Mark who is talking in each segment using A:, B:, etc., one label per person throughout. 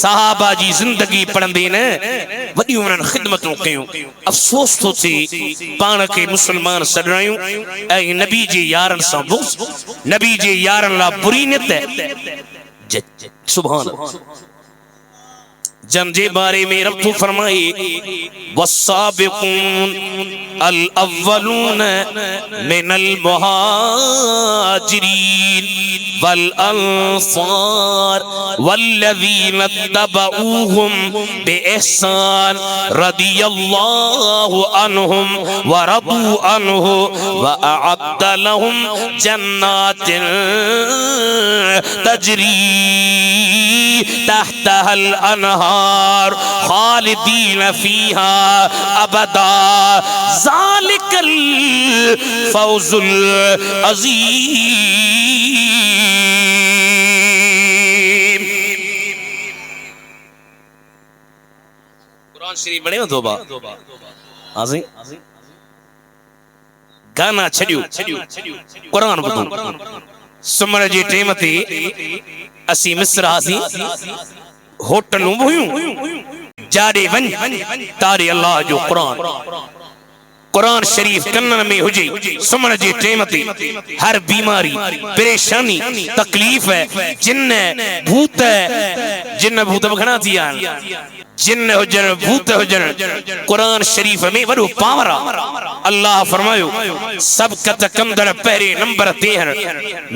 A: सहाबा जी जिंदगी पढ़ंदे न वॾी उन्हनि ख़िदमतूं कयूं। अफ़सोस थो थिए पाण खे मुस्लमान सॾायूं ऐं नबी जे यारनि सां बुग़्ज़, नबी जे यारनि लाइ बुरी नियत। सुभान जन जे बारे में रब तो फरमाए वस्साबिकून अल अव्वलून मिनल मुहाजिरीन वल अंसार वल्लज़ीना तबऊहुम बिइहसान रदियल्लाहु अन्हुम व रदू अन्हु व अअद्द लहुम जन्नातिन तजरी तहतहल अनहार खालिदीन फीहा अबदा ज़ालिकल फौज़ुल अज़ीम। कुरान शरीफ बने तोबा आज़ी गाना छड़ियो कुरान ॿुधो। सुमर जे टेम ते असी मिस्र हासी होटलूं हुयूं जाड़े वञ तारे अल्लाह जो कुरान कुरान शरीफ कन्नन में हुजे। सुमन जे टेम ते हर बीमारी परेशानी तकलीफ़ जिन भूत घणा थी विया जिन हुजन भूत हुजन कुरान शरीफ में वॾो पावर आहे। अल्लाह फरमायो सबक़त कंदड़ पहरे नंबर ते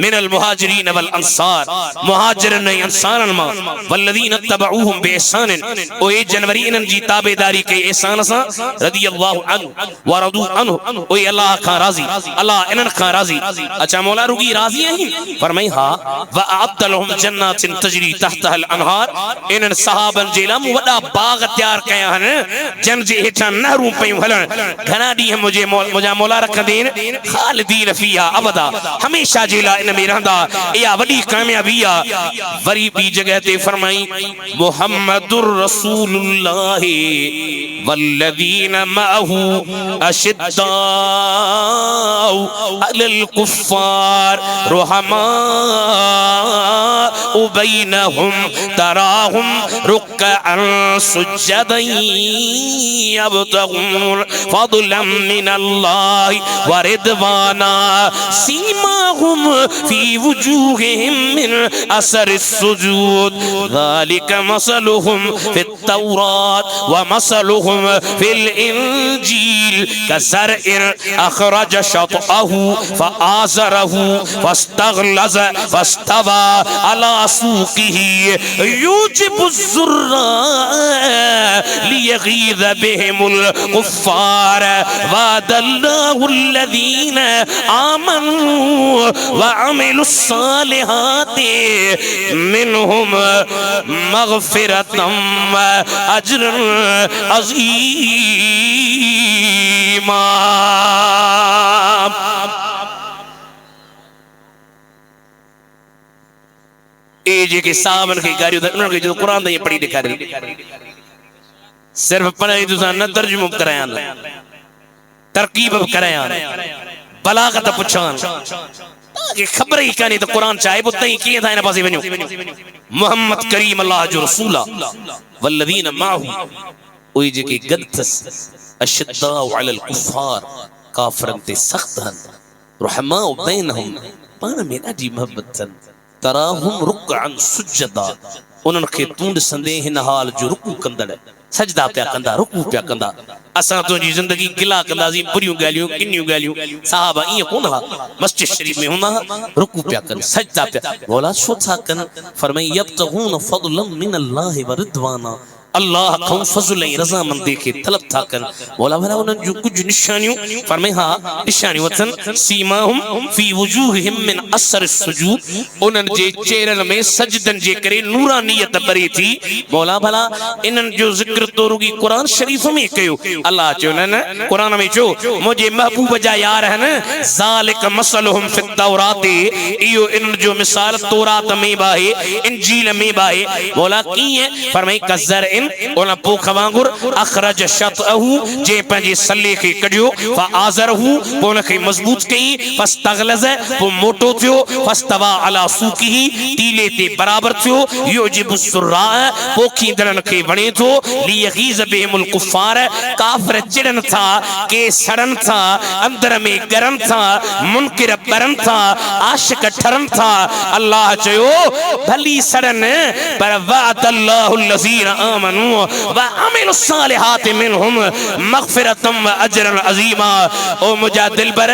A: मिनल मुहाजिरीन वल अंसार मुहाजिरन ऐं अंसारन मां वल्लज़ीना तबऊहुम बिइहसान ओए जनवरी इन्हनि जी ताबेदारी कई ihसान सां रदियल्लाहु अन्हु व रदू अन्हु ओए अल्लाह खां राज़ी अल्लाह इन्हनि खां राज़ी। अच्छा मौला रुगी राज़ी आहीं फरमाई हा व अअद्द लहुम जन्नातिन तजरी तहतहल अनहार इन्हनि सहाबन जे लाइ वॾा बाग तैयार कया आहिनि जन जे हेठां नहरूं पयूं हलण। घणा ॾींहं मुंहिंजा मौला रखंदे ख़ालिदीन फीहा अबदा हमेशा जे लाइ इन में रहंदा। इहा वॾी कामयाबी आहे। वरी ॿी जॻह ते फरमाई मुहम्मदुर रसूलुल्लाह वल्लज़ीन मअहू अशिद्दाउ अलल कुफ़्फ़ार रुहमाउ बैनहुम तराहुम रुक्अन सुज्जदन यब्तगून फضलन मिनल्लाहि व रिदवाना सीमाहुम फी वुजूहिहिम मिन असरिस सुजूद ज़ालिक मसलुहुम फित तौरात व मसलुहुम फिल इंजील कज़रइन अखरज शतअहु फआज़रहु फस्तग़लज़ फस्तवा अला सूक़िही यूजिबु लियगीज़ बिहिमुल कुफ़्फ़ार वअदल्लाहुल्लज़ीन आमनू व अमिलुस्सालिहाति मिनहुम मग़फ़िरतम व अज्रन अज़ीमा। ए जेके साहबन के गारियो उन्हनि खे जो क़ुरान ताईं पढ़ी ॾेखारियो सिर्फ पढ़ाई तुसां न तर्जुमो करायां तरकीब करायां बलागत पुछां तव्हांखे ख़बर ई कान्हे त क़ुरान चाहे पोइ तई कीअं था हिन पासे वञो। मोहम्मद करीम अल्लाह जो रसूल आहे वल्लज़ीन माहू उहे जेके गॾु अथसि अशिद्दाउ अलल कुफ़्फ़ार काफ़िरनि ते सख़्त आहिनि रुहमाउ बैनहुम पाण में ॾाढी मोहबत अथनि तराहुम रुक्अन सुज्जदा उन्हनि खे तूं ॾिसंदे हिन हाल जो रुकू कंदड़ सजदा पिया कंदा रुकू पिया कंदा। असां तुंहिंजी ज़िंदगी गिला कंदासीं बुरियूं ॻाल्हियूं किनियूं ॻाल्हियूं साहबा ईअं कोन हा मस्जिद शरीफ में हूंदा रुकू पिया कनि सजदा पिया मौला छो था कनि फरमाई यब्तगून फضलन मिनल्लाहि व रिदवाना अल्लाह खां फज़ल ऐं रज़ामंदी खे तलब था कनि। मौला भला उन्हनि जूं कुझु निशानियूं फरमाई हा निशानियूं अथनि सीमाहुम फी वुजूहिहिम मिन असर सुजूद उन्हनि जे चेहरनि में सजदनि जे करे नूरानियत ॿरे थी। मौला भला इन्हनि जो ज़िक्र तो रुगी क़ुरान शरीफ में कयो। अल्लाह चयो न न क़ुरान में चयो मुंहिंजे महबूब जा यार आहिनि ज़ालिक मसलुहुम फित तौरात इहो इन्हनि जो मिसाल तौरात में बि आहे इंजील में बि आहे। मौला कीअं फरमाई कज़रइन उन पोख वांगुर अखरज शतअहू जे पंजे सल्ले के कढियो फआज़रहू उन के मजबूत कई फस्तगलज़ वो मोटो थियो फस्तवा अला सूकी टीले ते बराबर थियो युजिबु सुर्रा पोखींदड़न के वणे थो लियगीज़ बिहिमुल कुफ़ार काफिर चिड़न था के सड़न था अंदर में गरन था मुनकिर बरन था आशिक ठरन था अल्लाह चयो भली सड़न पर वअदल्लाहुल लज़ीना आमनू व अमिलुस सालिहाति मिनहुम मग़फ़िरतम व अजरन अज़ीमा। ओ मुजा दिलबर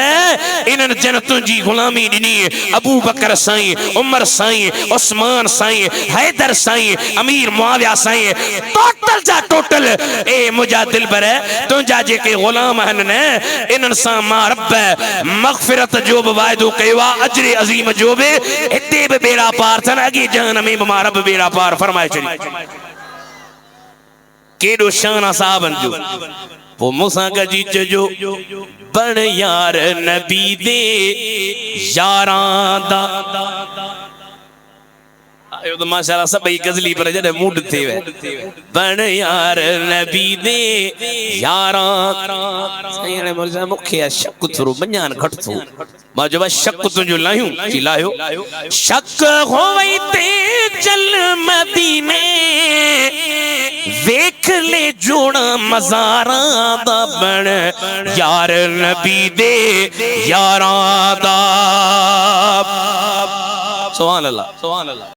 A: इन्हनि जन्नतुनि जी गुलामी ॾिनी अबू बकर साईं उमर साईं उस्मान साईं हैदर साईं अमीर मुआविया साईं टोटल जा टोटल ए मुजा दिलबर तुंहिंजा जेके गुलाम आहिनि न इन्हनि सां मां रब मग़फ़िरत जो बि वाइदो कयो आहे अजर अज़ीम जो बि हिते बि बेड़ा पार थियनि अॻे जहान में बि मां रब बेड़ा पार फरमाए छॾी। केॾो शान आहे साहबनि जो पोइ मूंसां गॾिजी चइजो बण यार नबी दे यारां दा आयो तो माशाल्लाह सभई गजली पर जॾहिं मूड थी वे बण यार नबी दे यारां साईं ने मौला मूंखे शक थोरो बञान घट थो मां जो शक तुंहिंजो लाहियूं की लाहियो शक हो वई ते चल मदीने देख ले जोड़ा मज़ारां दा बण यार नबी दे यारां दा सुभान अल्लाह सुभान अल्लाह।